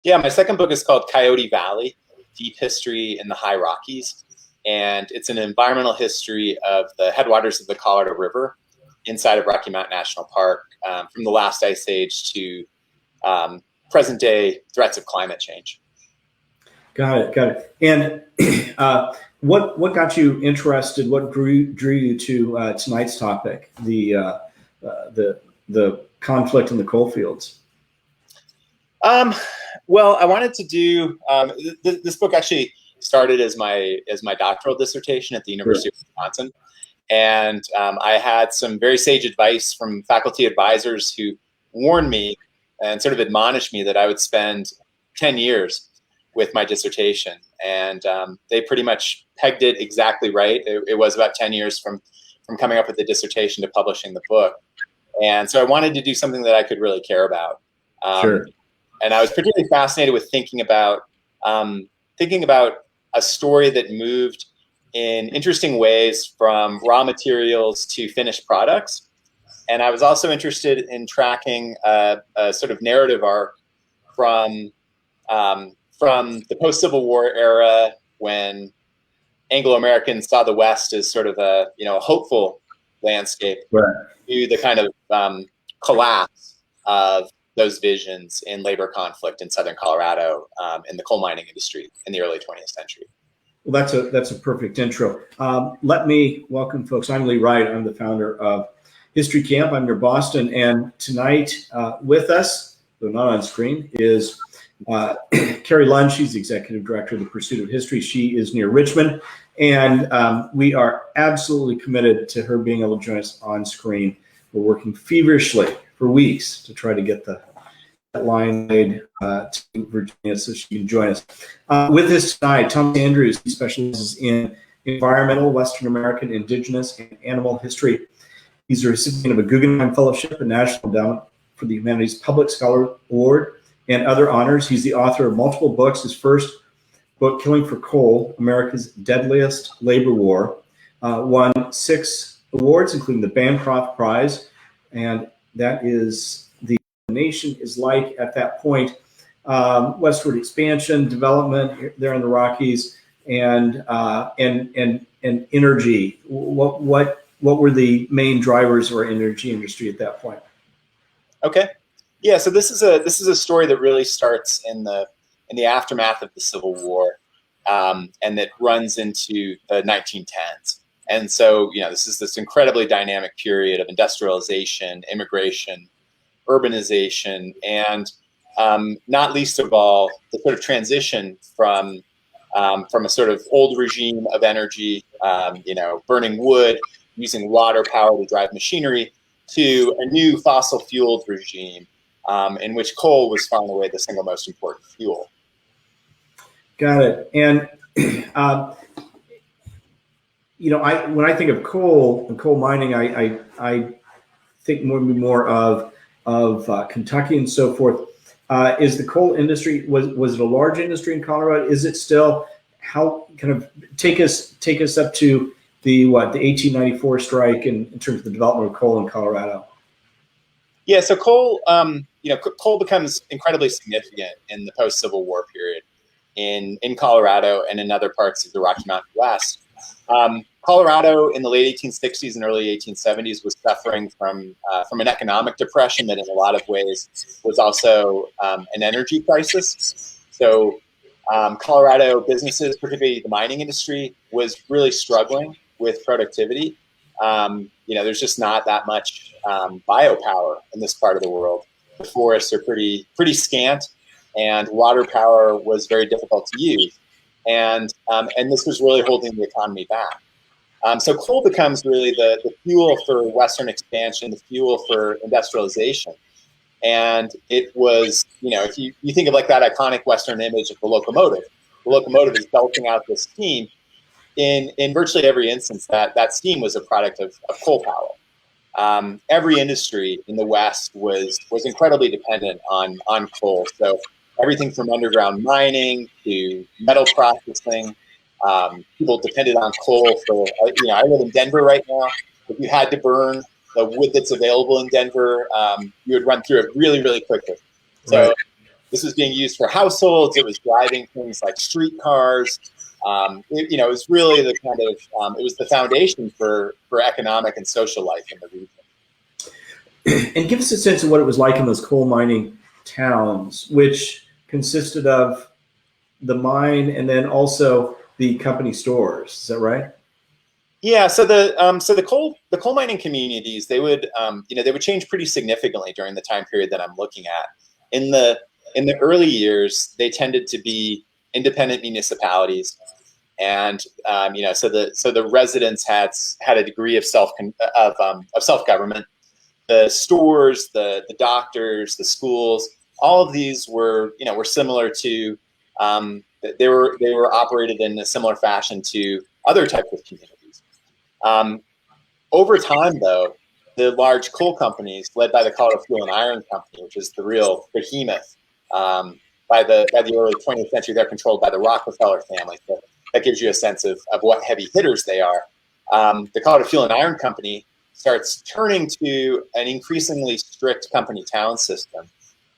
Yeah, my second book is called Coyote Valley: Deep History in the High Rockies, and it's an environmental history of the headwaters of the Colorado River inside of Rocky Mountain National Park, from the last ice age to present day threats of climate change. Got it, got it. And what got you interested? What drew you to tonight's topic, the conflict in the coal fields? Well, I wanted to do this book actually started as my doctoral dissertation at the University of Wisconsin, and I had some very sage advice from faculty advisors who warned me and sort of admonished me that I would spend 10 years with my dissertation, and they pretty much pegged it exactly right. It was about 10 years from coming up with the dissertation to publishing the book, and so I wanted to do something that I could really care about. Sure. And I was particularly fascinated with thinking about a story that moved in interesting ways from raw materials to finished products. And I was also interested in tracking a sort of narrative arc from the post-Civil War era, when Anglo-Americans saw the West as sort of a hopeful landscape, right, to the kind of collapse of those visions in labor conflict in southern Colorado, in the coal mining industry in the early 20th century. Well, that's a perfect intro. Let me welcome folks. I'm Wright. I'm the founder of History Camp. I'm near Boston, and tonight with us, though not on screen, is Carrie Lund. She's the executive director of the Pursuit of History. She is near Richmond, and we are absolutely committed to her being able to join us on screen. We're working feverishly for weeks to try to get that line laid to Virginia so she can join us. With us tonight, Thomas Andrews. He specializes in environmental, Western American, indigenous, and animal history. He's a recipient of a Guggenheim Fellowship and National Endowment for the Humanities Public Scholar Award and other honors. He's the author of multiple books. His first book, Killing for Coal, America's Deadliest Labor War, won 6 awards, including the Bancroft Prize, and that is the nation is like at that point. Westward expansion, development there in the Rockies, and energy. What were the main drivers of our energy industry at that point? Okay, yeah. So this is a story that really starts in the aftermath of the Civil War, and that runs into the 1910s. And so, this is this incredibly dynamic period of industrialization, immigration, urbanization, and not least of all, the sort of transition from a sort of old regime of energy, burning wood, using water power to drive machinery, to a new fossil-fueled regime in which coal was far and away the single most important fuel. Got it. And when I think of coal and coal mining, I think more of Kentucky and so forth. Is the coal industry, was it a large industry in Colorado? Is it still? How kind of take us up to the 1894 strike in terms of the development of coal in Colorado? Yeah, so coal coal becomes incredibly significant in the post-Civil War period in Colorado and in other parts of the Rocky Mountain West. Colorado in the late 1860s and early 1870s was suffering from an economic depression that in a lot of ways was also an energy crisis. So Colorado businesses, particularly the mining industry, was really struggling with productivity. There's just not that much biopower in this part of the world. The forests are pretty scant, and water power was very difficult to use. And this was really holding the economy back. So coal becomes really the fuel for Western expansion, the fuel for industrialization. And it was, if you think of like that iconic Western image of the locomotive is belching out this steam. In virtually every instance, that steam was a product of coal power. Every industry in the West was incredibly dependent on coal. So everything from underground mining to metal processing, people depended on coal for, I live in Denver right now. If you had to burn the wood that's available in Denver, you would run through it really, really quickly. So, This was being used for households. It was driving things like streetcars. It was really the kind of it was the foundation for economic and social life in the region. And give us a sense of what it was like in those coal mining towns, which consisted of the mine and then also the company stores. Is that right? Yeah. So the coal mining communities, they would change pretty significantly during the time period that I'm looking at. In the early years, they tended to be independent municipalities, and so the residents had a degree of self government. The stores, the doctors, the schools, all of these were similar to they were operated in a similar fashion to other types of communities. Over time, though, the large coal companies, led by the Colorado Fuel and Iron Company, which is the real behemoth, by the early 20th century, they're controlled by the Rockefeller family. So that gives you a sense of what heavy hitters they are. The Colorado Fuel and Iron Company starts turning to an increasingly strict company town system,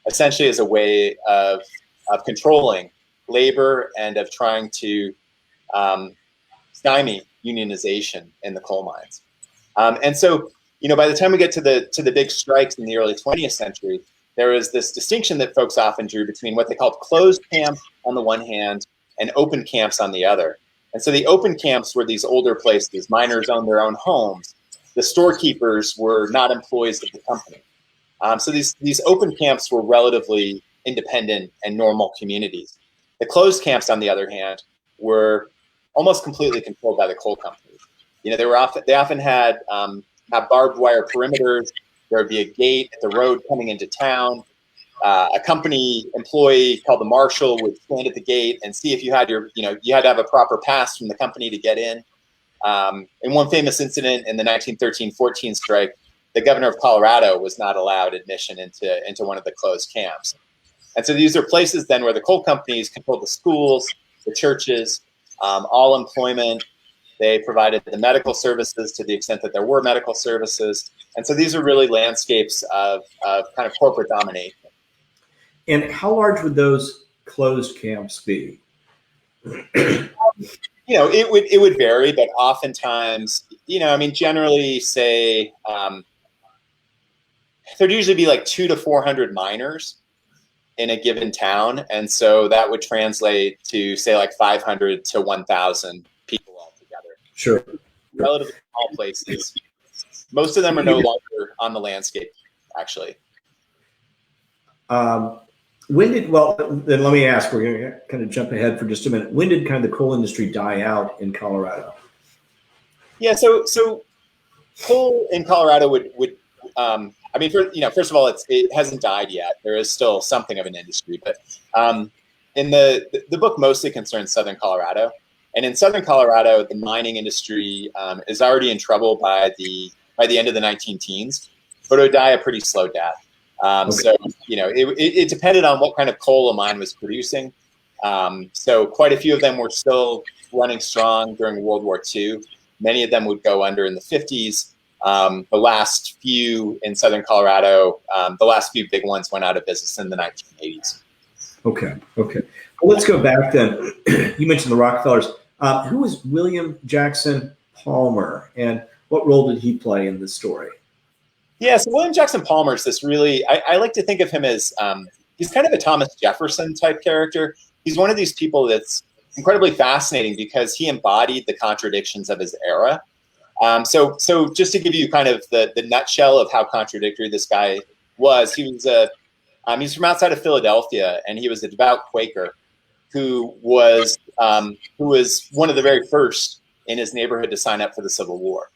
essentially as a way of controlling labor and of trying to stymie unionization in the coal mines. And so, by the time we get to the big strikes in the early 20th century, there was this distinction that folks often drew between what they called closed camps on the one hand and open camps on the other. And so the open camps were these older places. Miners owned their own homes. The storekeepers were not employees of the company. So these open camps were relatively independent and normal communities. The closed camps, on the other hand, were almost completely controlled by the coal companies. They often had barbed wire perimeters. There would be a gate at the road coming into town. A company employee called the marshal would stand at the gate and see if you had you had to have a proper pass from the company to get in. In one famous incident in the 1913-14 strike, the governor of Colorado was not allowed admission into one of the closed camps. And so these are places then where the coal companies controlled the schools, the churches, all employment. They provided the medical services to the extent that there were medical services. And so these are really landscapes of kind of corporate domination. And how large would those closed camps be? It would vary, but oftentimes, generally say there'd usually be like 200 to 400 miners in a given town. And so that would translate to say like 500 to 1,000 people altogether. Sure. Relatively small places. Most of them are no longer on the landscape, actually. Then let me ask, we're going to kind of jump ahead for just a minute. When did kind of the coal industry die out in Colorado? Yeah, so coal in Colorado would first of all, it hasn't died yet. There is still something of an industry, but in the book mostly concerns Southern Colorado. And in Southern Colorado, the mining industry is already in trouble by the end of the 19-teens, but it would die a pretty slow death. So, it depended on what kind of coal a mine was producing. So quite a few of them were still running strong during World War II. Many of them would go under in the 50s. The last few in Southern Colorado, the last few big ones went out of business in the 1980s. Okay. Well, let's go back then. You mentioned the Rockefellers. Who was William Jackson Palmer, and what role did he play in this story? Yeah, so William Jackson Palmer is this really, I like to think of him as, he's kind of a Thomas Jefferson type character. He's one of these people that's incredibly fascinating because he embodied the contradictions of his era. So just to give you kind of the nutshell of how contradictory this guy was, he's from outside of Philadelphia, and he was a devout Quaker who was one of the very first in his neighborhood to sign up for the Civil War.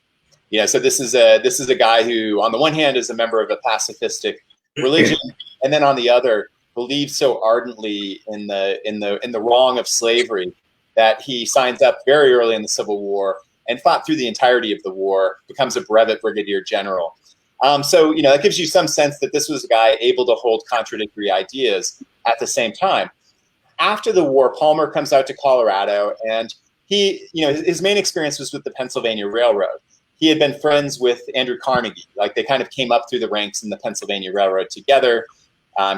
So this is a guy who, on the one hand, is a member of a pacifistic religion, and then on the other, believes so ardently in the wrong of slavery that he signs up very early in the Civil War and fought through the entirety of the war, becomes a brevet brigadier general. So that gives you some sense that this was a guy able to hold contradictory ideas at the same time. After the war, Palmer comes out to Colorado, and his main experience was with the Pennsylvania Railroad. He had been friends with Andrew Carnegie. Like, they kind of came up through the ranks in the Pennsylvania Railroad together.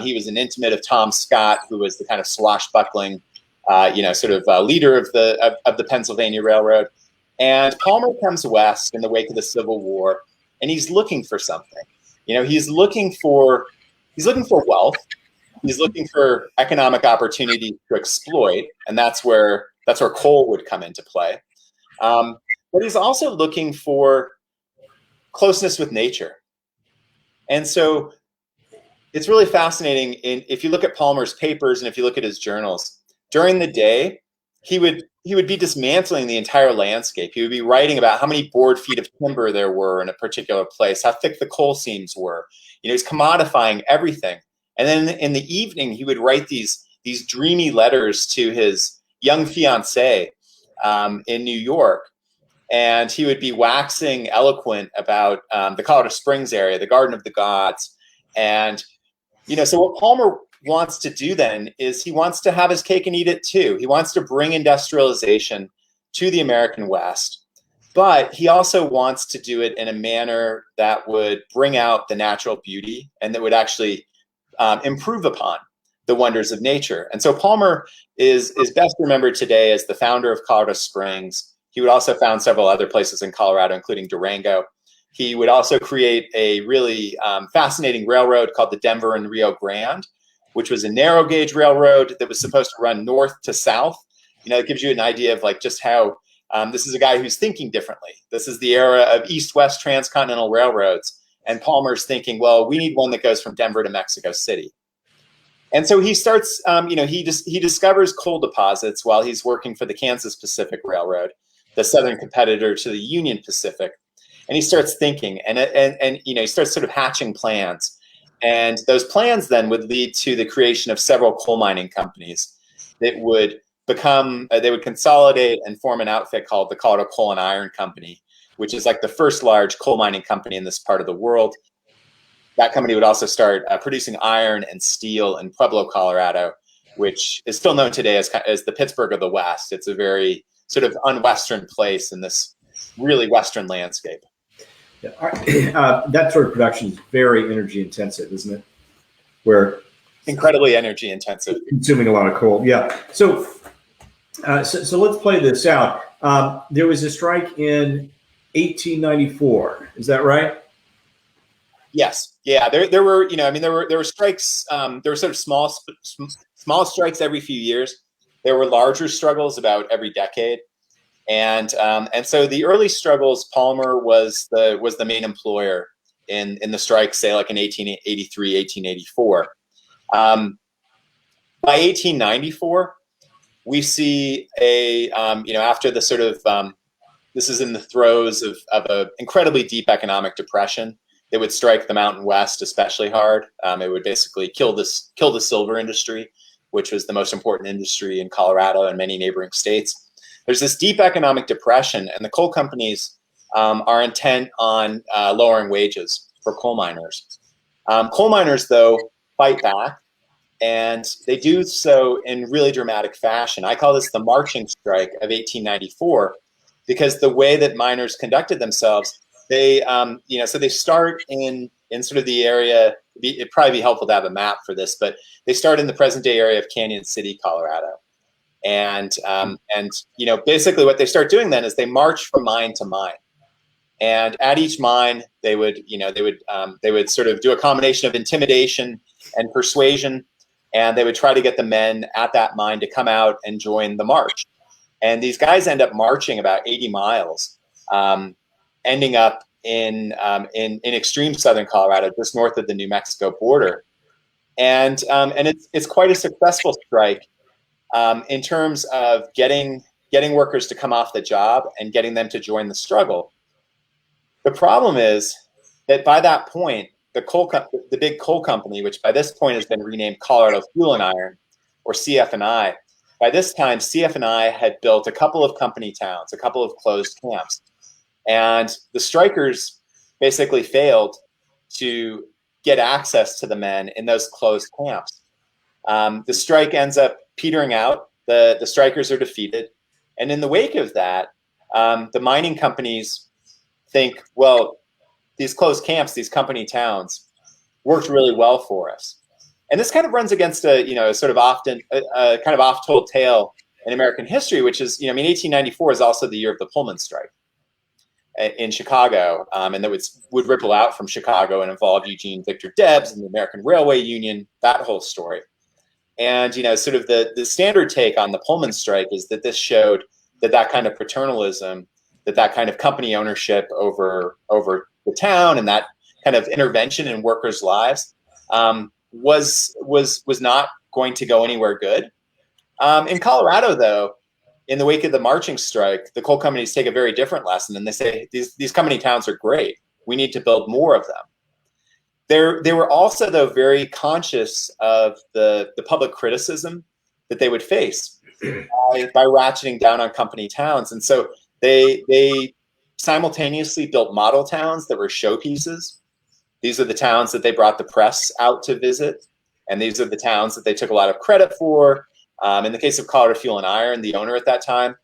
He was an intimate of Tom Scott, who was the kind of swashbuckling, leader of the Pennsylvania Railroad. And Palmer comes west in the wake of the Civil War, and he's looking for something. He's looking for wealth. He's looking for economic opportunity to exploit, and that's where coal would come into play. But he's also looking for closeness with nature. And so it's really fascinating. If you look at Palmer's papers and if you look at his journals, during the day, he would be dismantling the entire landscape. He would be writing about how many board feet of timber there were in a particular place, how thick the coal seams were. He's commodifying everything. And then in the evening, he would write these dreamy letters to his young fiancée in New York. And he would be waxing eloquent about the Colorado Springs area, the Garden of the Gods. And, so what Palmer wants to do then is he wants to have his cake and eat it too. He wants to bring industrialization to the American West, but he also wants to do it in a manner that would bring out the natural beauty and that would actually improve upon the wonders of nature. And so Palmer is best remembered today as the founder of Colorado Springs. He would also found several other places in Colorado, including Durango. He would also create a really fascinating railroad called the Denver and Rio Grande, which was a narrow gauge railroad that was supposed to run north to south. It gives you an idea of like just how this is a guy who's thinking differently. This is the era of east-west transcontinental railroads. And Palmer's thinking, well, we need one that goes from Denver to Mexico City. And so he starts, he discovers coal deposits while he's working for the Kansas Pacific Railroad, the southern competitor to the Union Pacific. And he starts thinking, and he starts sort of hatching plans. And those plans then would lead to the creation of several coal mining companies that would they would consolidate and form an outfit called the Colorado Coal and Iron Company, which is like the first large coal mining company in this part of the world. That company would also start producing iron and steel in Pueblo, Colorado, which is still known today as the Pittsburgh of the West. It's a very sort of un-Western place in this really Western landscape. Yeah. That sort of production is very energy intensive, isn't it? Where incredibly energy intensive, consuming a lot of coal. Yeah. So let's play this out. There was a strike in 1894. Is that right? Yes. Yeah. There were there were strikes. There were sort of small strikes every few years. There were larger struggles about every decade. And so the early struggles, Palmer was the main employer in the strike, say like in 1883, 1884. By 1894, we see after the sort of this is in the throes of an incredibly deep economic depression that would strike the Mountain West especially hard. It would basically kill the silver industry, which was the most important industry in Colorado and many neighboring states. There's this deep economic depression, and the coal companies are intent on lowering wages for coal miners. Coal miners, though, fight back, and they do so in really dramatic fashion. I call this the marching strike of 1894, because the way that miners conducted themselves, they start in sort of the area. It'd probably be helpful to have a map for this, but they start in the present-day area of Canyon City, Colorado. And basically what they start doing then is they march from mine to mine, and at each mine they would sort of do a combination of intimidation and persuasion, and they would try to get the men at that mine to come out and join the march. And these guys end up marching about 80 miles, ending up in extreme southern Colorado, just north of the New Mexico border, and it's quite a successful strike. In terms of getting workers to come off the job and getting them to join the struggle. The problem is that by that point, the big coal company, which by this point has been renamed Colorado Fuel and Iron, or CF&I, by this time, CF&I had built a couple of company towns, a couple of closed camps. And the strikers basically failed to get access to the men in those closed camps. The strike ends up petering out. The strikers are defeated. And in the wake of that, the mining companies think, well, these closed camps, these company towns, worked really well for us. And this kind of runs against a sort of often a kind of oft-told tale in American history, which is, 1894 is also the year of the Pullman strike in Chicago, and that would ripple out from Chicago and involve Eugene Victor Debs and the American Railway Union, that whole story. And, sort of the standard take on the Pullman strike is that this showed that kind of paternalism, that kind of company ownership over the town, and that kind of intervention in workers' lives was not going to go anywhere good. In Colorado, though, in the wake of the marching strike, the coal companies take a very different lesson, and they say these company towns are great. We need to build more of them. They were also, though, very conscious of the public criticism that they would face by ratcheting down on company towns. And so they simultaneously built model towns that were showpieces. These are the towns that they brought the press out to visit, and these are the towns that they took a lot of credit for. In the case of Colorado Fuel and Iron, the owner at that time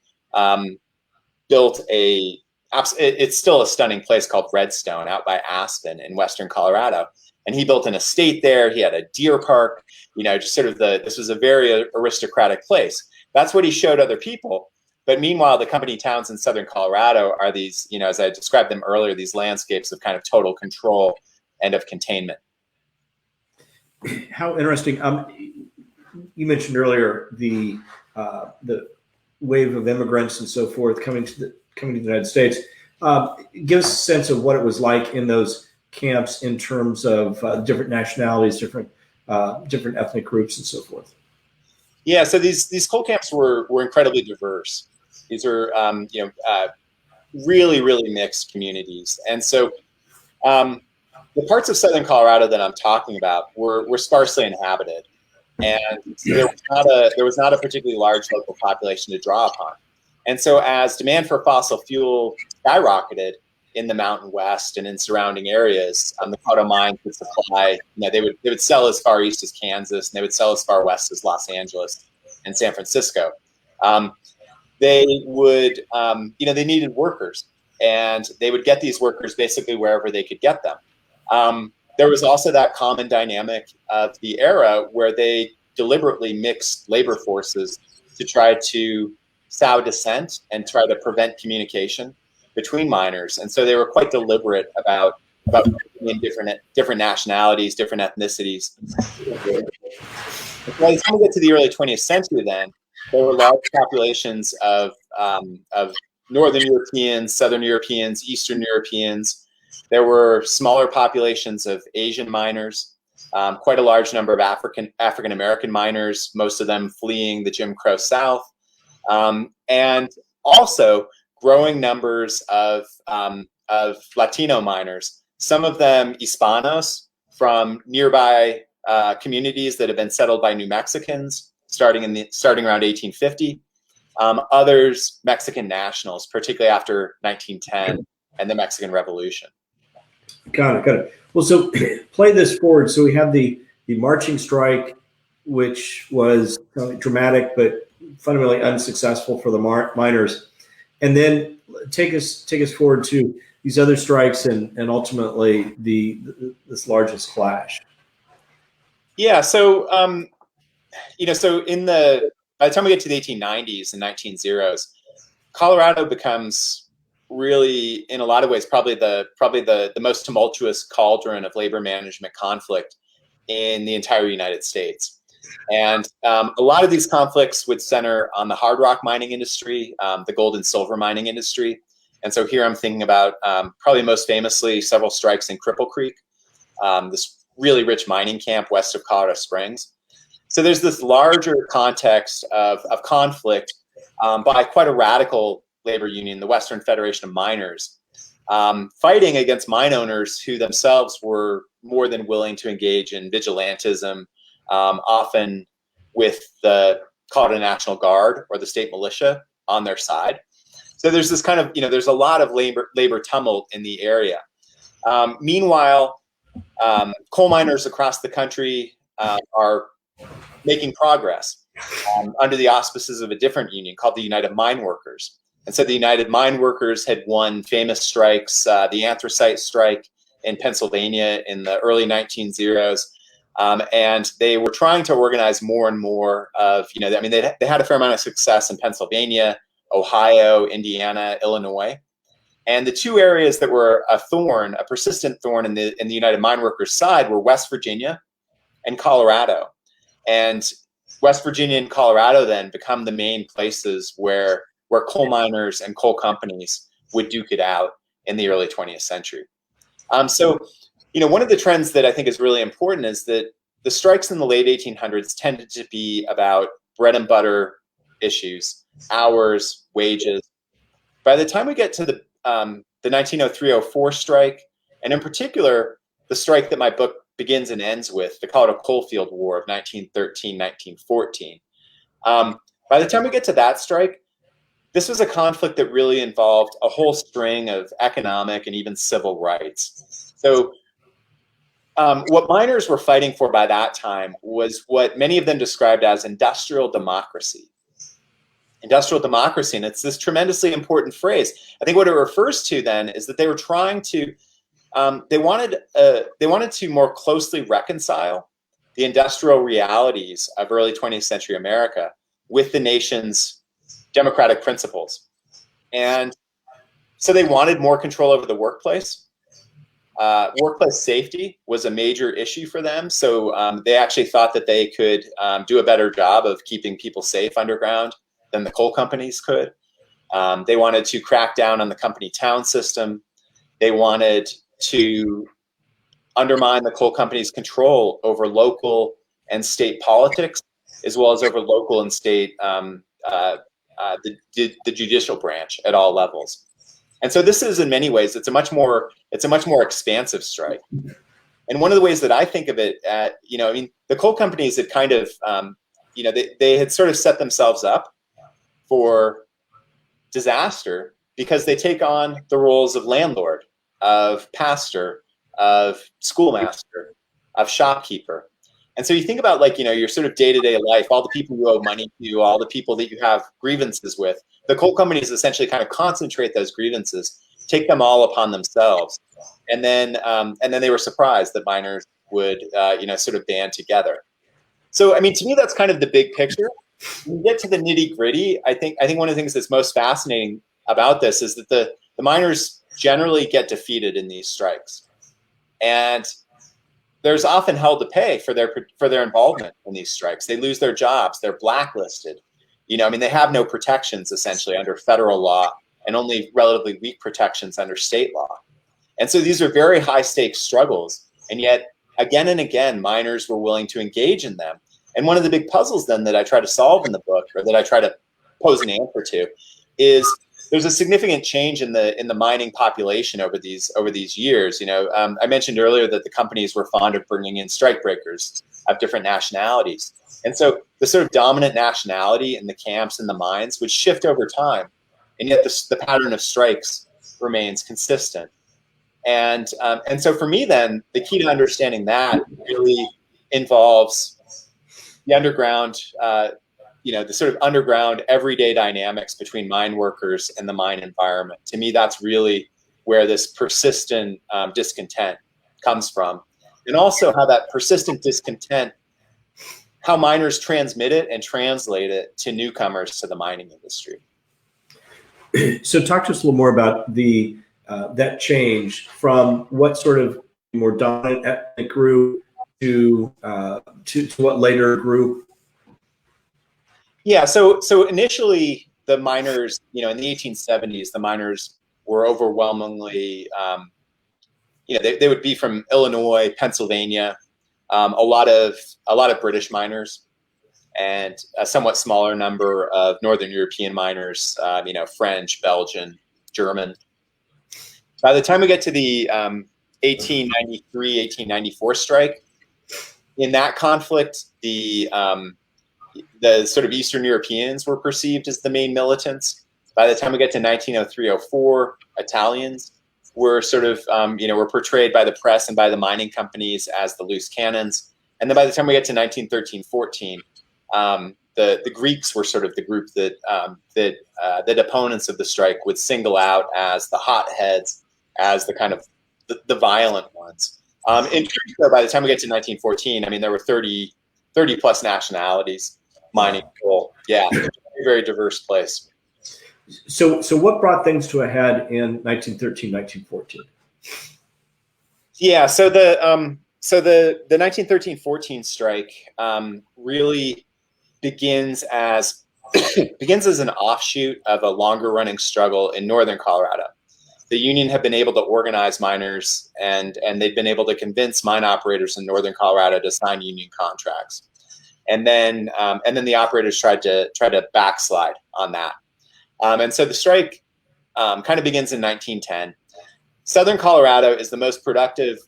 built it's still a stunning place called Redstone out by Aspen in western Colorado. And he built an estate there. He had a deer park, just sort of this was a very aristocratic place. That's what he showed other people. But meanwhile, the company towns in southern Colorado are these, as I described them earlier, these landscapes of kind of total control and of containment. How interesting. You mentioned earlier the wave of immigrants and so forth coming to the United States. Give us a sense of what it was like in those camps in terms of different nationalities, different ethnic groups, and so forth. Yeah, so these coal camps were incredibly diverse. These are really, really mixed communities, and so the parts of southern Colorado that I'm talking about were sparsely inhabited, and there was not a particularly large local population to draw upon. And so as demand for fossil fuel skyrocketed in the Mountain West and in surrounding areas, the Colorado mines would supply, they would sell as far east as Kansas, and they would sell as far west as Los Angeles and San Francisco. They would, they needed workers, and they would get these workers basically wherever they could get them. There was also that common dynamic of the era where they deliberately mixed labor forces to try to sow dissent and try to prevent communication between miners. And so they were quite deliberate about in different nationalities, different ethnicities. By the time we get to the early 20th century, then there were large populations of Northern Europeans, Southern Europeans, Eastern Europeans. There were smaller populations of Asian miners, quite a large number of African American miners, most of them fleeing the Jim Crow South, and also growing numbers of Latino miners. Some of them Hispanos from nearby communities that have been settled by New Mexicans starting around 1850. Others Mexican nationals, particularly after 1910 and the Mexican Revolution. Got it. Well, so play this forward. So we have the marching strike, which was dramatic but fundamentally unsuccessful for the miners, and then take us forward to these other strikes and ultimately this largest clash. Yeah. So by the time we get to the 1890s and 1900s, Colorado becomes really, in a lot of ways, probably the most tumultuous cauldron of labor management conflict in the entire United States. And a lot of these conflicts would center on the hard rock mining industry, the gold and silver mining industry. And so here I'm thinking about probably most famously several strikes in Cripple Creek, this really rich mining camp west of Colorado Springs. So there's this larger context of conflict by quite a radical labor union, the Western Federation of Miners, fighting against mine owners who themselves were more than willing to engage in vigilantism, often with the Colorado National Guard or the state militia on their side. So there's this kind of, there's a lot of labor tumult in the area. Meanwhile, coal miners across the country are making progress under the auspices of a different union called the United Mine Workers. And so the United Mine Workers had won famous strikes, the anthracite strike in Pennsylvania in the early 1900s, And they were trying to organize more and more of, I mean, they had a fair amount of success in Pennsylvania, Ohio, Indiana, Illinois. And the two areas that were a persistent thorn in the United Mine Workers side were West Virginia and Colorado. And West Virginia and Colorado then become the main places where coal miners and coal companies would duke it out in the early 20th century. So, one of the trends that I think is really important is that the strikes in the late 1800s tended to be about bread and butter issues, hours, wages. By the time we get to the 1903-04 strike, and in particular, the strike that my book begins and ends with, the Colorado Coalfield War of 1913-1914. By the time we get to that strike, this was a conflict that really involved a whole string of economic and even civil rights. So what miners were fighting for by that time was what many of them described as industrial democracy. Industrial democracy, and it's this tremendously important phrase. I think what it refers to then is that they were trying to, they wanted to more closely reconcile the industrial realities of early 20th century America with the nation's democratic principles. And so they wanted more control over the workplace. Workplace safety was a major issue for them. So they actually thought that they could do a better job of keeping people safe underground than the coal companies could. They wanted to crack down on the company town system. They wanted to undermine the coal companies' control over local and state politics, as well as over local and state the judicial branch at all levels. And so this is, in many ways, it's a much more expansive strike. And one of the ways that I think of it, the coal companies had kind of, they had sort of set themselves up for disaster because they take on the roles of landlord, of pastor, of schoolmaster, of shopkeeper. And so you think about your sort of day-to-day life, all the people you owe money to, all the people that you have grievances with. The coal companies essentially kind of concentrate those grievances, take them all upon themselves. And then they were surprised that miners would, sort of band together. So, I mean, to me, that's kind of the big picture. When you get to the nitty gritty, I think one of the things that's most fascinating about this is that the miners generally get defeated in these strikes. And there's often hell to pay for their involvement in these strikes. They lose their jobs. They're blacklisted. They have no protections essentially under federal law and only relatively weak protections under state law. And so these are very high stakes struggles. And yet again and again, miners were willing to engage in them. And one of the big puzzles then that I try to solve in the book, or that I try to pose an answer to, is there's a significant change in the mining population over these years. I mentioned earlier that the companies were fond of bringing in strikebreakers of different nationalities. And so the sort of dominant nationality in the camps and the mines would shift over time. And yet the pattern of strikes remains consistent. And so for me then, the key to understanding that really involves the underground, the sort of underground everyday dynamics between mine workers and the mine environment. To me, that's really where this persistent discontent comes from. And also how that persistent discontent, how miners transmit it and translate it to newcomers to the mining industry. So talk to us a little more about that change from what sort of more dominant ethnic group to what later group? Yeah, so initially the miners, in the 1870s, the miners were overwhelmingly, they would be from Illinois, Pennsylvania, a lot of British miners, and a somewhat smaller number of Northern European miners, French, Belgian, German. By the time we get to the 1893, 1894 strike, in that conflict, the sort of Eastern Europeans were perceived as the main militants. By the time we get to 1903-04, Italians were sort of, were portrayed by the press and by the mining companies as the loose cannons. And then by the time we get to 1913-14, the Greeks were sort of the group that opponents of the strike would single out as the hotheads, as the kind of the violent ones. In truth, though, by the time we get to 1914, I mean, there were 30 plus nationalities mining coal. Yeah, very, very diverse place. So what brought things to a head in 1913, 1914? Yeah, so the 1913-14 strike really begins as an offshoot of a longer running struggle in northern Colorado. The union had been able to organize miners, and they'd been able to convince mine operators in northern Colorado to sign union contracts. And then the operators tried to backslide on that. And so the strike kind of begins in 1910. Southern Colorado is the most productive,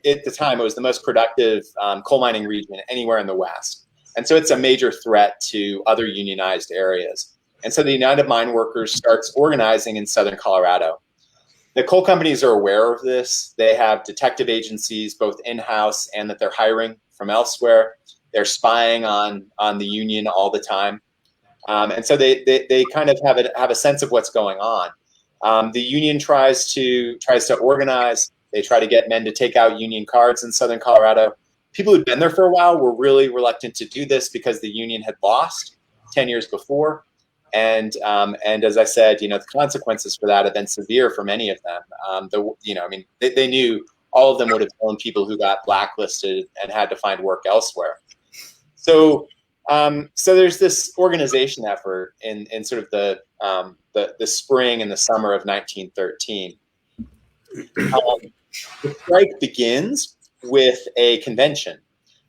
at the time, it was the most productive coal mining region anywhere in the West. And so it's a major threat to other unionized areas. And so the United Mine Workers starts organizing in Southern Colorado. The coal companies are aware of this. They have detective agencies, both in-house and that they're hiring from elsewhere. They're spying on the union all the time. And so they kind of have a sense of what's going on. The union tries to organize. They try to get men to take out union cards in Southern Colorado. People who'd been there for a while were really reluctant to do this because the union had lost 10 years before. And as I said, the consequences for that have been severe for many of them. They knew all of them would have known people who got blacklisted and had to find work elsewhere. So there's this organization effort in sort of the spring and the summer of 1913. The strike begins with a convention.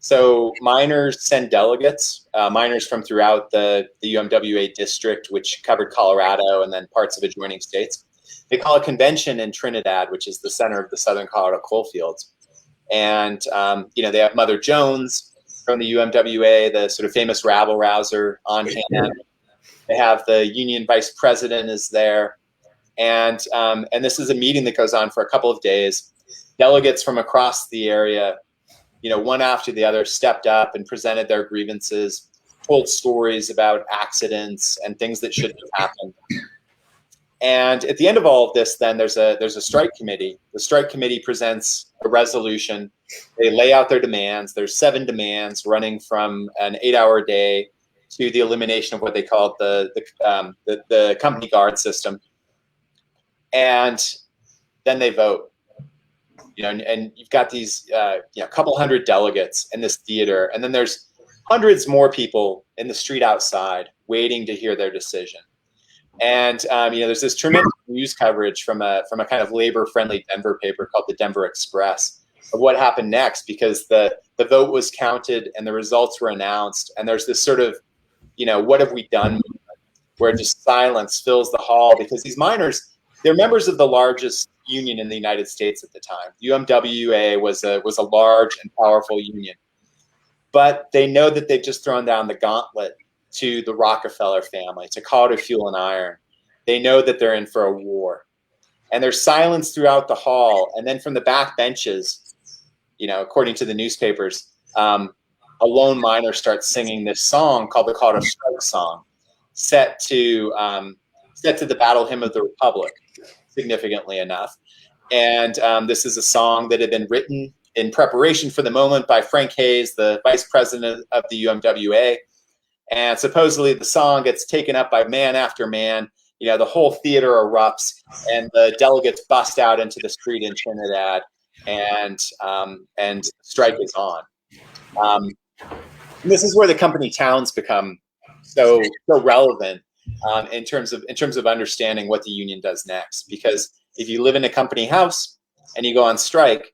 So miners send delegates, miners from throughout the UMWA district, which covered Colorado and then parts of adjoining states. They call a convention in Trinidad, which is the center of the Southern Colorado coal fields. And, they have Mother Jones from the UMWA, the sort of famous rabble-rouser on hand. They have the union vice president is there. And this is a meeting that goes on for a couple of days. Delegates from across the area, one after the other, stepped up and presented their grievances, told stories about accidents and things that shouldn't have happened. And at the end of all of this, then there's a strike committee. The strike committee presents a resolution. They lay out their demands. There's 7 demands running from an 8-hour day to the elimination of what they called the company guard system. And then they vote. And you've got these, couple hundred delegates in this theater, and then there's hundreds more people in the street outside waiting to hear their decision. And there's this tremendous news coverage from a kind of labor-friendly Denver paper called the Denver Express of what happened next, because the vote was counted and the results were announced, and there's this sort of, what have we done movement where just silence fills the hall, because these miners, they're members of the largest union in the United States at the time. UMWA was a large and powerful union, but they know that they've just thrown down the gauntlet to the Rockefeller family, to Colorado Fuel and Iron. They know that they're in for a war, and there's silence throughout the hall. And then from the back benches, according to the newspapers, a lone miner starts singing this song called the Colorado Strike Song, set to the Battle Hymn of the Republic, significantly enough. And this is a song that had been written in preparation for the moment by Frank Hayes, the vice president of the UMWA. And supposedly the song gets taken up by man after man. The whole theater erupts, and the delegates bust out into the street in Trinidad, and strike is on. This is where the company towns become so relevant in terms of understanding what the union does next. Because if you live in a company house and you go on strike,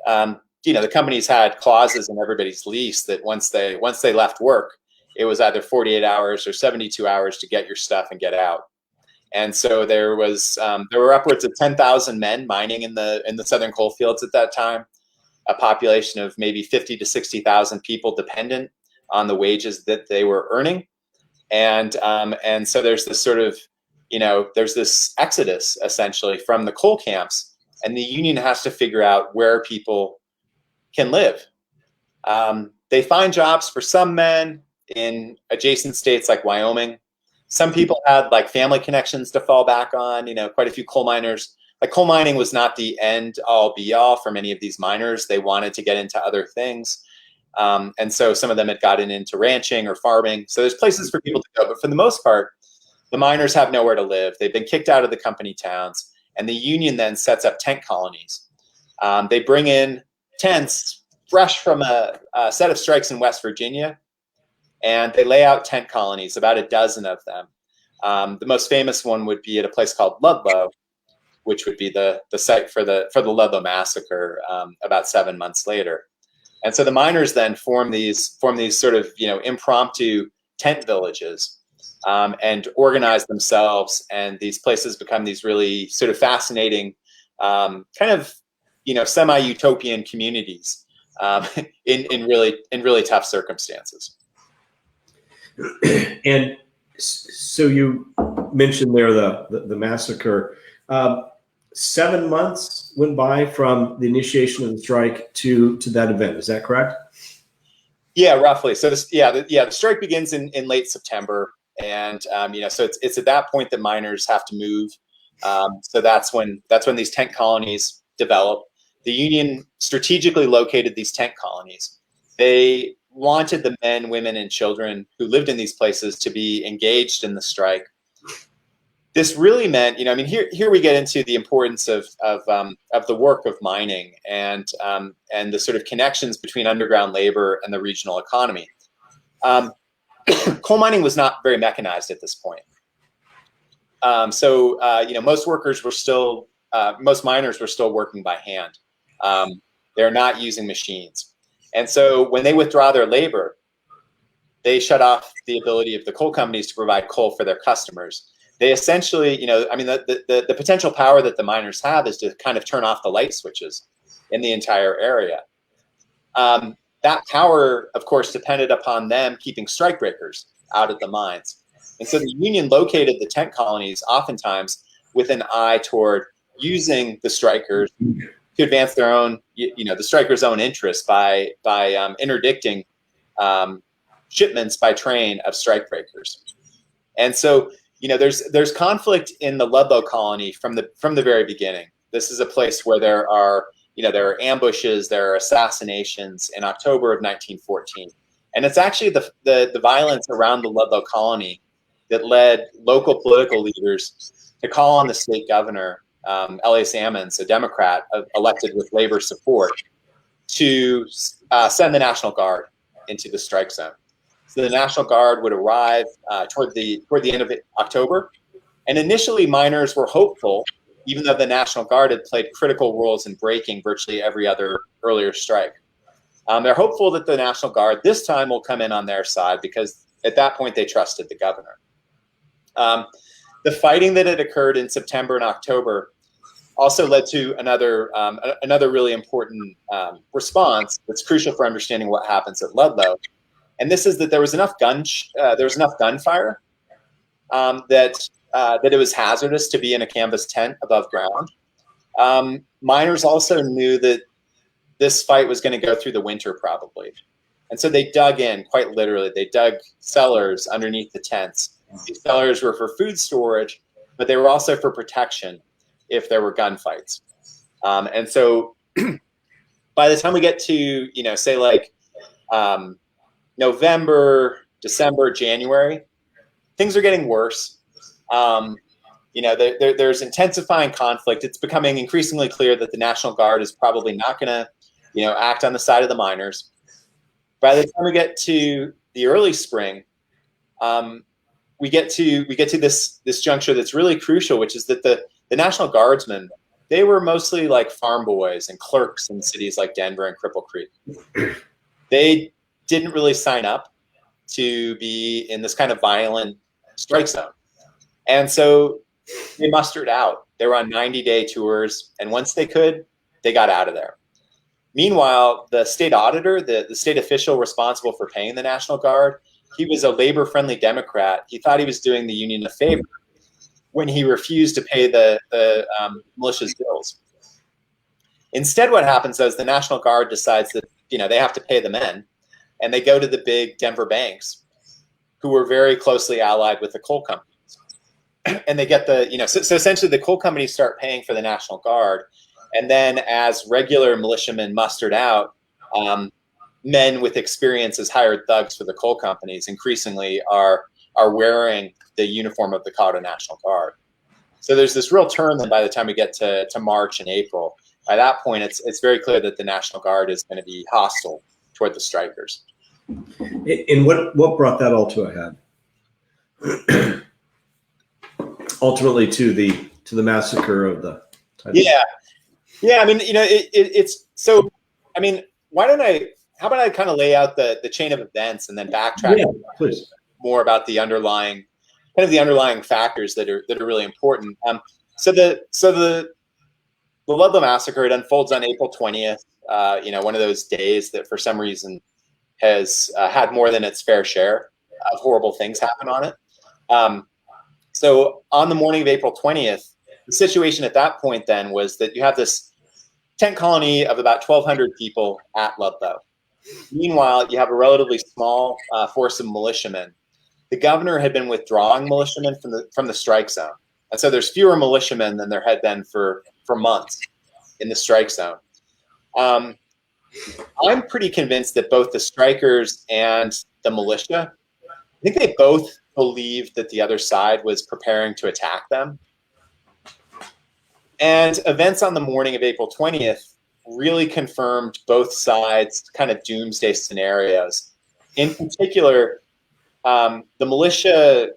the company's had clauses in everybody's lease that once they left work, it was either 48 hours or 72 hours to get your stuff and get out. And so there were upwards of 10,000 men mining in the southern coal fields at that time, a population of maybe 50 to 60,000 people dependent on the wages that they were earning. And so there's this sort of, there's this exodus essentially from the coal camps, and the union has to figure out where people can live. They find jobs for some men in adjacent states like Wyoming. Some people had like family connections to fall back on. Quite a few coal miners like coal mining was not the end all be all for many of these miners. They wanted to get into other things. And so some of them had gotten into ranching or farming. So there's places for people to go. But for the most part, the miners have nowhere to live. They've been kicked out of the company towns. And the union then sets up tent colonies. They bring in tents fresh from a set of strikes in West Virginia. And they lay out tent colonies, about a dozen of them. The most famous one would be at a place called Ludlow, which would be the site for the Ludlow Massacre about 7 months later. And so the miners then form these sort of impromptu tent villages and organize themselves. And these places become these really sort of fascinating kind of semi-utopian communities in really tough circumstances. And so you mentioned there the massacre. 7 months went by from the initiation of the strike to that event. Is that correct? Yeah, roughly. So the strike begins in late September, and so it's at that point that miners have to move. So that's when these tent colonies develop. The union strategically located these tent colonies. They wanted the men, women, and children who lived in these places to be engaged in the strike. This really meant, here we get into the importance of the work of mining and the sort of connections between underground labor and the regional economy. Coal mining was not very mechanized at this point, so most miners were still working by hand. They're not using machines, and so when they withdraw their labor, they shut off the ability of the coal companies to provide coal for their customers. They essentially, the potential power that the miners have is to kind of turn off the light switches in the entire area. That power, of course, depended upon them keeping strikebreakers out of the mines. And so the union located the tent colonies oftentimes with an eye toward using the strikers to advance their own, the strikers' own interests by interdicting shipments by train of strikebreakers. And so there's conflict in the Ludlow colony from the very beginning. This is a place where there are ambushes, there are assassinations in October of 1914, and it's actually the violence around the Ludlow colony that led local political leaders to call on the state governor, Elias Ammons, a Democrat elected with labor support, to send the National Guard into the strike zone. So the National Guard would arrive toward the end of October. And initially, miners were hopeful, even though the National Guard had played critical roles in breaking virtually every other earlier strike. They're hopeful that the National Guard this time will come in on their side because at that point they trusted the governor. The fighting that had occurred in September and October also led to another really important response that's crucial for understanding what happens at Ludlow. And this is that there was enough gunfire that it was hazardous to be in a canvas tent above ground. Miners also knew that this fight was going to go through the winter probably. And so they dug in, quite literally. They dug cellars underneath the tents. These cellars were for food storage, but they were also for protection if there were gunfights. And so by the time we get to, say like November, December, January, things are getting worse. There's intensifying conflict. It's becoming increasingly clear that the National Guard is probably not going to, act on the side of the miners. By the time we get to the early spring, we get to this juncture that's really crucial, which is that the National Guardsmen, they were mostly like farm boys and clerks in cities like Denver and Cripple Creek. They didn't really sign up to be in this kind of violent strike zone. And so they mustered out. They were on 90-day tours, and once they could, they got out of there. Meanwhile, the state auditor, the state official responsible for paying the National Guard, he was a labor-friendly Democrat. He thought he was doing the union a favor when he refused to pay the militia's bills. Instead, what happens is the National Guard decides that they have to pay the men, and they go to the big Denver banks, who were very closely allied with the coal companies. and they get the, so essentially the coal companies start paying for the National Guard. And then as regular militiamen mustered out, men with experience as hired thugs for the coal companies increasingly are wearing the uniform of the Colorado National Guard. So there's this real turn then by the time we get to March and April. By that point, it's very clear that the National Guard is going to be hostile toward the strikers. And what brought that all to a head? Ultimately to the massacre of the Yeah. I mean, it's so. I mean, how about I kind of lay out the chain of events and then backtrack please. more about the underlying factors that are really important. So the Ludlow massacre, it unfolds on April 20th. One of those days that for some reason has had more than its fair share of horrible things happen on it. So on the morning of April 20th, the situation at that point then was that you have this tent colony of about 1,200 people at Ludlow. Meanwhile, you have a relatively small force of militiamen. The governor had been withdrawing militiamen from the strike zone. And so there's fewer militiamen than there had been for months in the strike zone. I'm pretty convinced that both the strikers and the militia, I think they both believed that the other side was preparing to attack them. And events on the morning of April 20th really confirmed both sides' kind of doomsday scenarios. In particular, the militia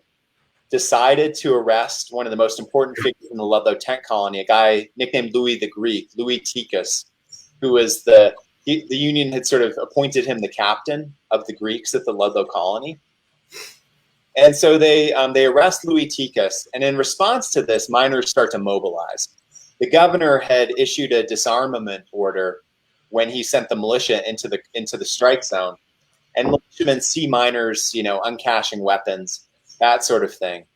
decided to arrest one of the most important figures in the Ludlow tent colony, a guy nicknamed Louis the Greek, Louis Tikas, who was the Union had sort of appointed him the captain of the Greeks at the Ludlow colony. And so they arrest Louis Tikas, and in response to this, miners start to mobilize. The governor had issued a disarmament order when he sent the militia into the strike zone, and militiamen see miners, uncaching weapons, that sort of thing.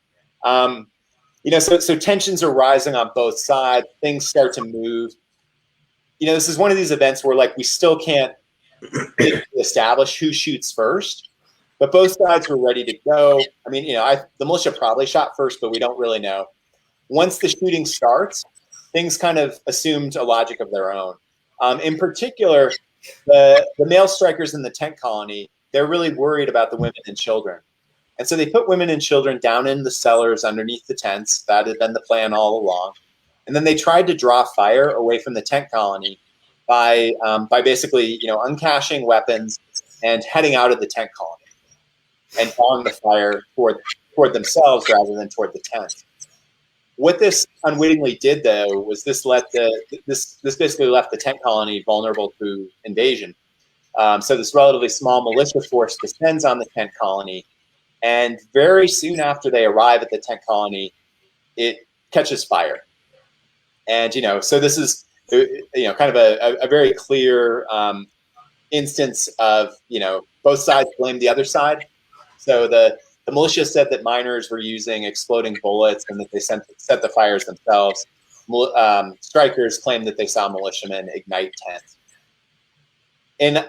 So tensions are rising on both sides. Things start to move. This is one of these events where we still can't establish who shoots first, but both sides were ready to go. I mean, the militia probably shot first, but we don't really know. Once the shooting starts, things kind of assumed a logic of their own. In particular, the male strikers in the tent colony, they're really worried about the women and children. And so they put women and children down in the cellars underneath the tents. That had been the plan all along. And then they tried to draw fire away from the tent colony by basically, uncaching weapons and heading out of the tent colony and drawing the fire toward themselves rather than toward the tent. What this unwittingly did, though, was this basically left the tent colony vulnerable to invasion. So this relatively small militia force descends on the tent colony, and very soon after they arrive at the tent colony, it catches fire. And so this is kind of a very clear instance of both sides blame the other side. So the militia said that miners were using exploding bullets and that they set the fires themselves. Strikers claimed that they saw militiamen ignite tents. In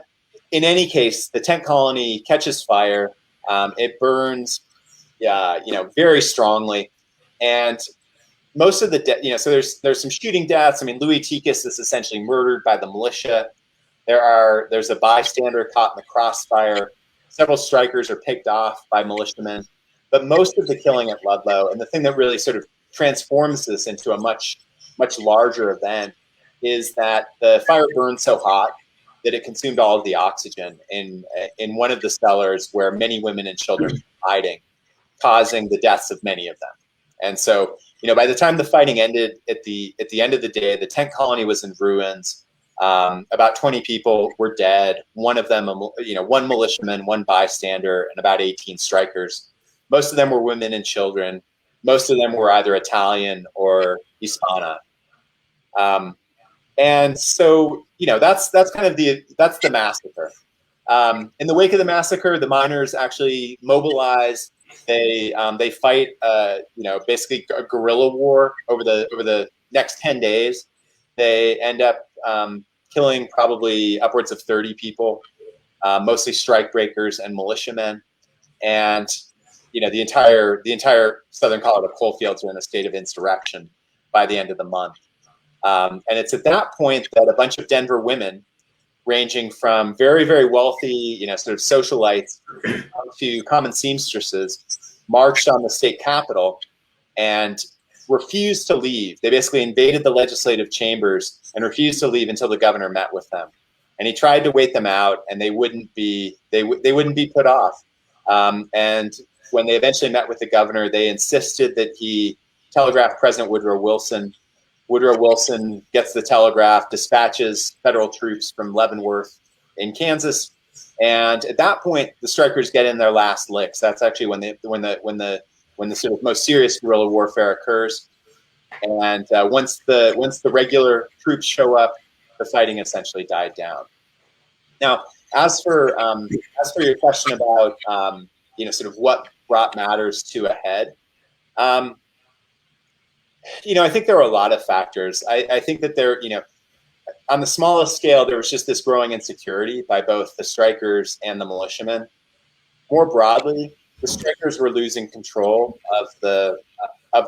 any case, the tent colony catches fire. It burns, very strongly, and most of the so there's some shooting deaths. I mean, Louis Tikas is essentially murdered by the militia. There's a bystander caught in the crossfire. Several strikers are picked off by militiamen, but most of the killing at Ludlow, and the thing that really sort of transforms this into a much, much larger event, is that the fire burned so hot that it consumed all of the oxygen in one of the cellars where many women and children were hiding, causing the deaths of many of them. And so, by the time the fighting ended at the end of the day, the tent colony was in ruins. About 20 people were dead. One of them, one militiaman, one bystander, and about 18 strikers. Most of them were women and children. Most of them were either Italian or Hispana. And so, that's kind of that's the massacre. In the wake of the massacre, the miners actually mobilize. They fight, basically a guerrilla war over the next 10 days. They end up killing probably upwards of 30 people, mostly strike breakers and militiamen. And the entire Southern Colorado coal fields are in a state of insurrection by the end of the month. And it's at that point that a bunch of Denver women, ranging from very, very wealthy, sort of socialites to common seamstresses, marched on the state capitol and refused to leave. They basically invaded the legislative chambers and refused to leave until the governor met with them. And he tried to wait them out, and they wouldn't be put off. And when they eventually met with the governor, they insisted that he telegraph President Woodrow Wilson. Woodrow Wilson gets the telegraph, dispatches federal troops from Leavenworth in Kansas, and at that point, the strikers get in their last licks. That's actually when the sort of most serious guerrilla warfare occurs. And once the regular troops show up, the fighting essentially died down. Now, as for your question about sort of what brought matters to a head. I think there were a lot of factors. I think that there, on the smallest scale, there was just this growing insecurity by both the strikers and the militiamen. More broadly, the strikers were losing control of the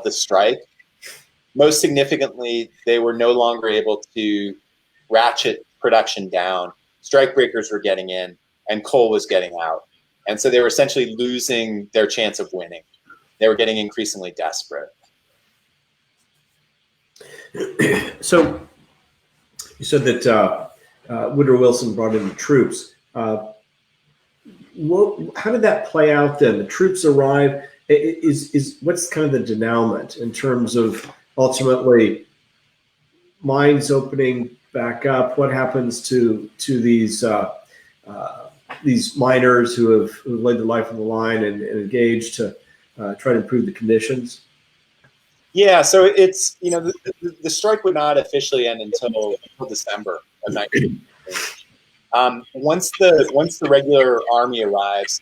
strike. Most significantly, they were no longer able to ratchet production down. Strikebreakers were getting in, and coal was getting out. And so they were essentially losing their chance of winning. They were getting increasingly desperate. So you said that Woodrow Wilson brought in the troops. How did that play out then? The troops arrive. Is what's kind of the denouement in terms of ultimately mines opening back up? What happens to these miners who have laid their life on the line and engaged to try to improve the conditions? Yeah, so it's the strike would not officially end until December of 1960. Once the regular army arrives,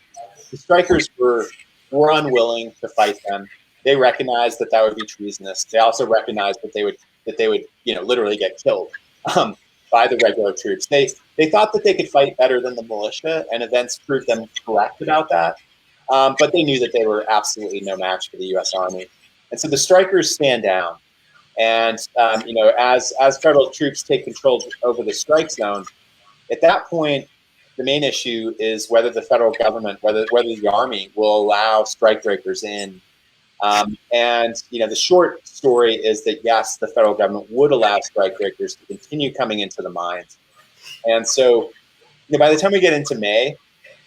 the strikers were unwilling to fight them. They recognized that would be treasonous. They also recognized that they would literally get killed by the regular troops. They thought that they could fight better than the militia, and events proved them correct about that. But they knew that they were absolutely no match for the U.S. Army. And so the strikers stand down, and as federal troops take control over the strike zone, at that point, the main issue is whether the federal government, whether the army will allow strikebreakers in. And the short story is that yes, the federal government would allow strikebreakers to continue coming into the mines. And so, by the time we get into May,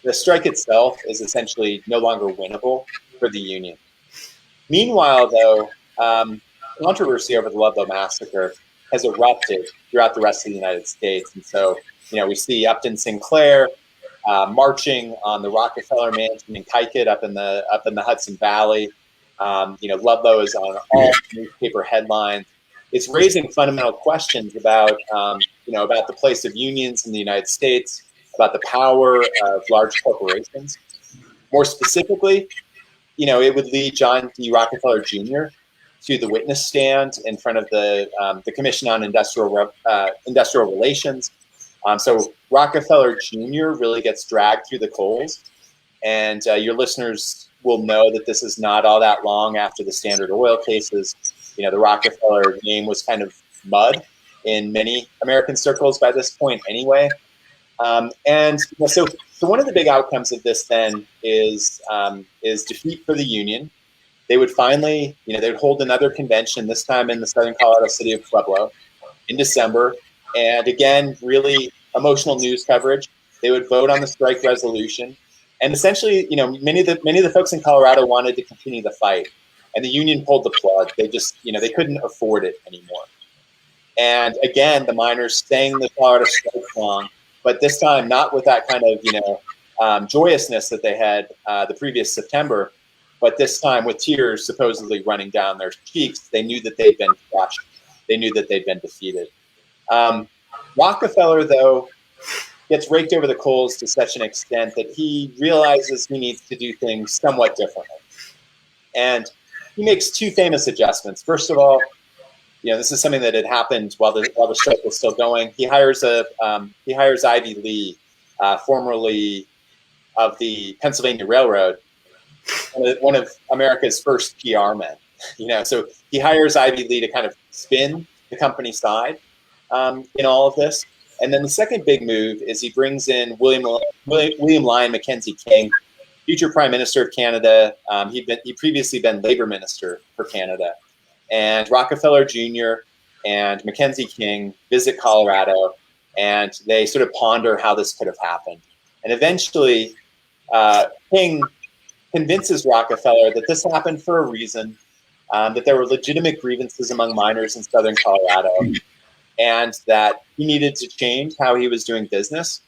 the strike itself is essentially no longer winnable for the Union. Meanwhile, though, controversy over the Ludlow Massacre has erupted throughout the rest of the United States. And so, we see Upton Sinclair marching on the Rockefeller mansion in Kykuit up in the Hudson Valley. Ludlow is on all newspaper headlines. It's raising fundamental questions about the place of unions in the United States, about the power of large corporations. More specifically, it would lead John D. Rockefeller Jr. to the witness stand in front of the Commission on Industrial Relations. So Rockefeller Jr. really gets dragged through the coals, and your listeners will know that this is not all that long after the Standard Oil cases. The Rockefeller name was kind of mud in many American circles by this point, anyway. So one of the big outcomes of this then is defeat for the Union. They would finally, they would hold another convention, this time in the southern Colorado city of Pueblo in December. And again, really emotional news coverage. They would vote on the strike resolution. And essentially, many of the folks in Colorado wanted to continue the fight. And the Union pulled the plug. They just, they couldn't afford it anymore. And again, the miners staying in the Colorado strike long, but this time not with that kind of, joyousness that they had the previous September, but this time with tears supposedly running down their cheeks. They knew that they'd been crushed. They knew that they'd been defeated. Rockefeller, though, gets raked over the coals to such an extent that he realizes he needs to do things somewhat differently. And he makes two famous adjustments. First of all, this is something that had happened while the strike was still going. He hires Ivy Lee, formerly of the Pennsylvania Railroad, one of America's first PR men. So he hires Ivy Lee to kind of spin the company side in all of this. And then the second big move is he brings in William Lyon Mackenzie King, future Prime Minister of Canada. He'd previously been Labor Minister for Canada. And Rockefeller Jr. and Mackenzie King visit Colorado, and they sort of ponder how this could have happened. And eventually, King convinces Rockefeller that this happened for a reason, that there were legitimate grievances among miners in southern Colorado, and that he needed to change how he was doing business.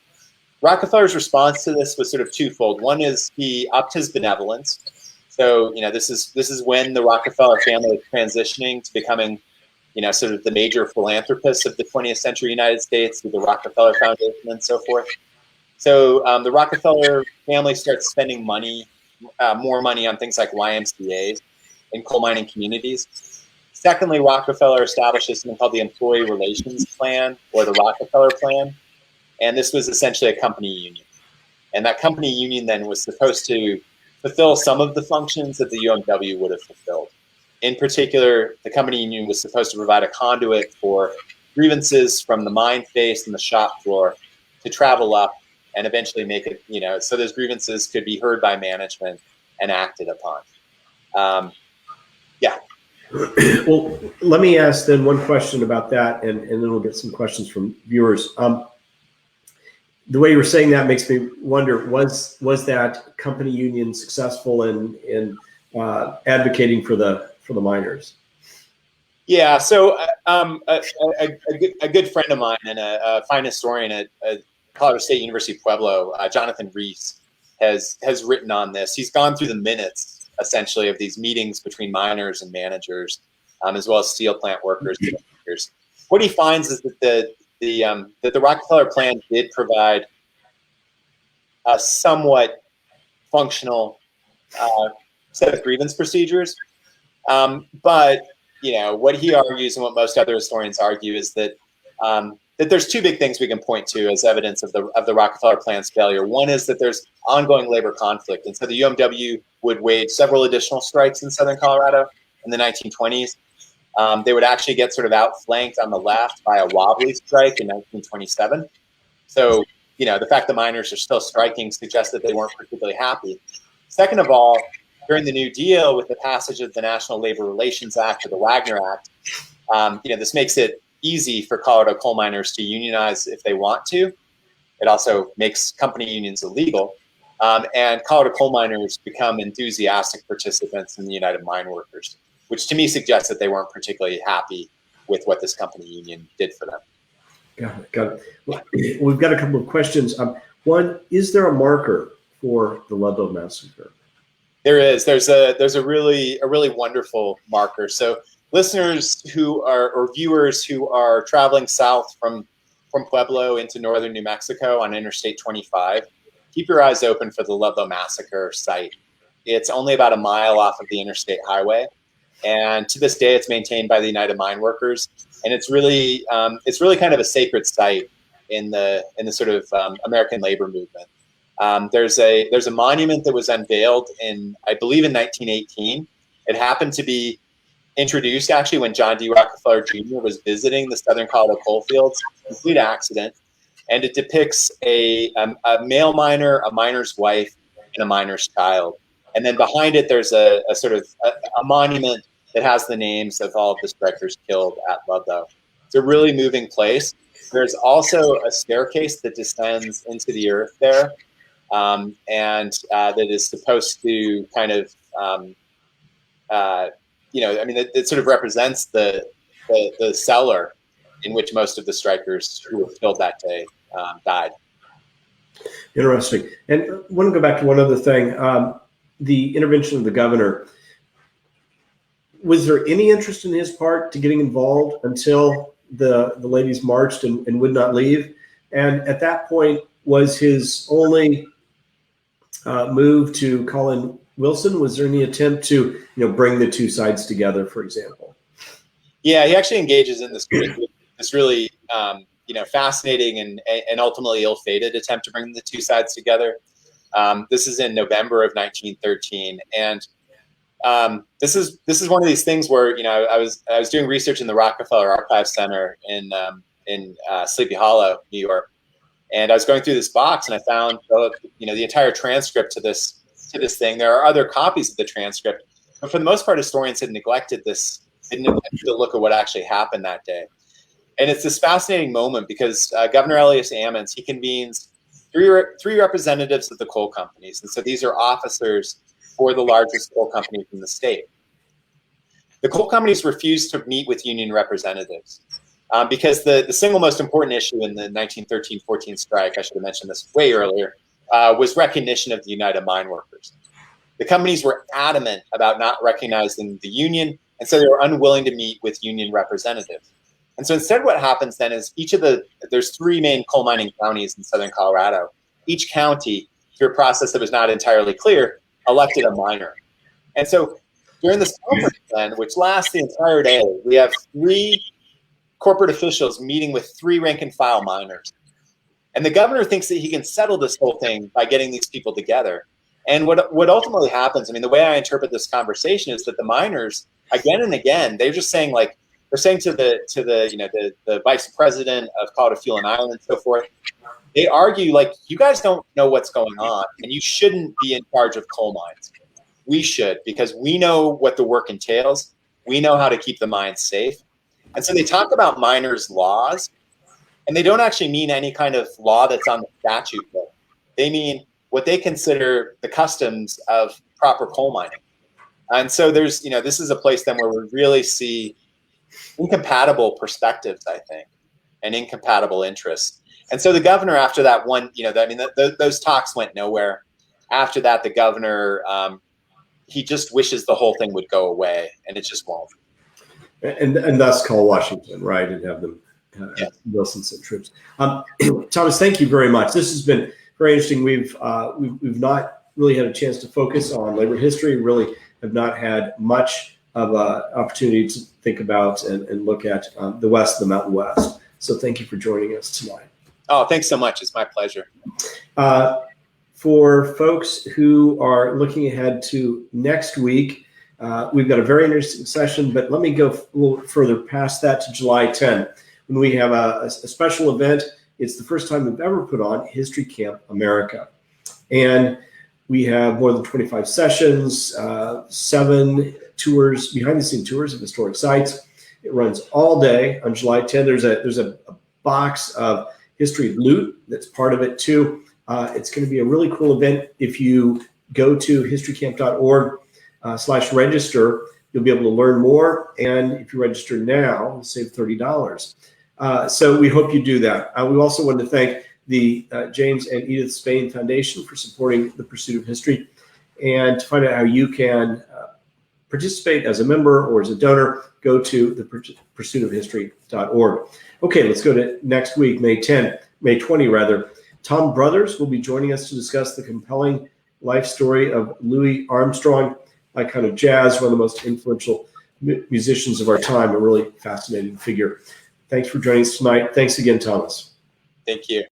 Rockefeller's response to this was sort of twofold. One is he upped his benevolence. So, this is when the Rockefeller family is transitioning to becoming, sort of the major philanthropists of the 20th century United States through the Rockefeller Foundation and so forth. So the Rockefeller family starts spending more money on things like YMCAs in coal mining communities. Secondly, Rockefeller establishes something called the Employee Relations Plan, or the Rockefeller Plan. And this was essentially a company union. And that company union then was supposed to fulfill some of the functions that the UMW would have fulfilled. In particular, the company union was supposed to provide a conduit for grievances from the mine face and the shop floor to travel up and eventually make it, so those grievances could be heard by management and acted upon. Well, let me ask then one question about that, and then we'll get some questions from viewers. The way you were saying that makes me wonder, was that company union successful in advocating for the miners? Yeah, so a good friend of mine and a fine historian at Colorado State University Pueblo, Jonathan Reese, has written on this. He's gone through the minutes, essentially, of these meetings between miners and managers, as well as steel plant workers. What he finds is that the Rockefeller plan did provide a somewhat functional set of grievance procedures, but what he argues and what most other historians argue is that that there's two big things we can point to as evidence of the Rockefeller plan's failure. One is that there's ongoing labor conflict, and so the UMW would wage several additional strikes in southern Colorado in the 1920s. They would actually get sort of outflanked on the left by a wobbly strike in 1927. So, the fact that miners are still striking suggests that they weren't particularly happy. Second of all, during the New Deal, with the passage of the National Labor Relations Act, or the Wagner Act, this makes it easy for Colorado coal miners to unionize if they want to. It also makes company unions illegal. And Colorado coal miners become enthusiastic participants in the United Mine Workers, which to me suggests that they weren't particularly happy with what this company union did for them. Got it. Well, we've got a couple of questions. One, is there a marker for the Ludlow Massacre? There is. There's a really wonderful marker. So listeners or viewers who are traveling south from Pueblo into northern New Mexico on Interstate 25, keep your eyes open for the Ludlow Massacre site. It's only about a mile off of the interstate highway, and to this day, it's maintained by the United Mine Workers, and it's really kind of a sacred site in the sort of American labor movement. There's a monument that was unveiled I believe in 1918. It happened to be introduced actually when John D. Rockefeller Jr. was visiting the southern Colorado coal fields. Complete accident, and it depicts a male miner, a miner's wife, and a miner's child. And then behind it, there's a sort of a monument that has the names of all of the strikers killed at Ludlow. It's a really moving place. There's also a staircase that descends into the earth there, and that is supposed to kind of, it sort of represents the cellar in which most of the strikers who were killed that day died. Interesting. And I want to go back to one other thing. The intervention of the governor. Was there any interest in his part to getting involved until the ladies marched and would not leave? And at that point, was his only move to call in Wilson? Was there any attempt to bring the two sides together, for example? Yeah, he actually engages in this really fascinating and ultimately ill-fated attempt to bring the two sides together. This is in November of 1913, and this is one of these things where I was doing research in the Rockefeller Archive Center in Sleepy Hollow, New York, and I was going through this box and I found the entire transcript to this thing. There are other copies of the transcript, but for the most part, historians had neglected this. They neglected to look at what actually happened that day. And it's this fascinating moment because Governor Elias Ammons, he convenes three representatives of the coal companies, and so these are officers for the largest coal companies in the state. The coal companies refused to meet with union representatives because the single most important issue in the 1913-14 strike, I should have mentioned this way earlier, was recognition of the United Mine Workers. The companies were adamant about not recognizing the union, and so they were unwilling to meet with union representatives. And so instead what happens then is there's three main coal mining counties in southern Colorado. Each county, through a process that was not entirely clear, elected a miner. And so during this conference then, which lasts the entire day, we have three corporate officials meeting with three rank and file miners. And the governor thinks that he can settle this whole thing by getting these people together. And what ultimately happens, I mean, the way I interpret this conversation is that the miners, again and again, they're just saying they're saying to the vice president of Colorado Fuel and Island and so forth, they argue you guys don't know what's going on and you shouldn't be in charge of coal mines. We should, because we know what the work entails. We know how to keep the mines safe. And so they talk about miners' laws, and they don't actually mean any kind of law that's on the statute book. They mean what they consider the customs of proper coal mining. And so there's, this is a place then where we really see incompatible perspectives, I think, and incompatible interests. And so the governor, after that one, those talks went nowhere. After that, the governor, he just wishes the whole thing would go away, and it just won't. And thus call Washington, right, and have them Wilson send troops. Thomas, thank you very much. This has been very interesting. We've not really had a chance to focus on labor history. Really have not had much of an opportunity to think about and look at the West, the Mountain West. So thank you for joining us tonight. Oh, thanks so much. It's my pleasure. For folks who are looking ahead to next week, we've got a very interesting session, but let me go a little further past that to July 10, when we have a special event. It's the first time we've ever put on History Camp America. And we have more than 25 sessions, 7 tours, behind-the-scene tours of historic sites. It runs all day on July 10. There's a box of history loot that's part of it too. It's going to be a really cool event. If you go to historycamp.org/register, you'll be able to learn more. And if you register now, you'll save $30. So we hope you do that. We also want to thank the James and Edith Spain Foundation for supporting the Pursuit of History. And to find out how you can participate as a member or as a donor, go to the pursuitofhistory.org. Okay, let's go to next week, May 20 rather. Tom Brothers will be joining us to discuss the compelling life story of Louis Armstrong, icon of jazz, one of the most influential musicians of our time, a really fascinating figure. Thanks for joining us tonight. Thanks again, Thomas. Thank you.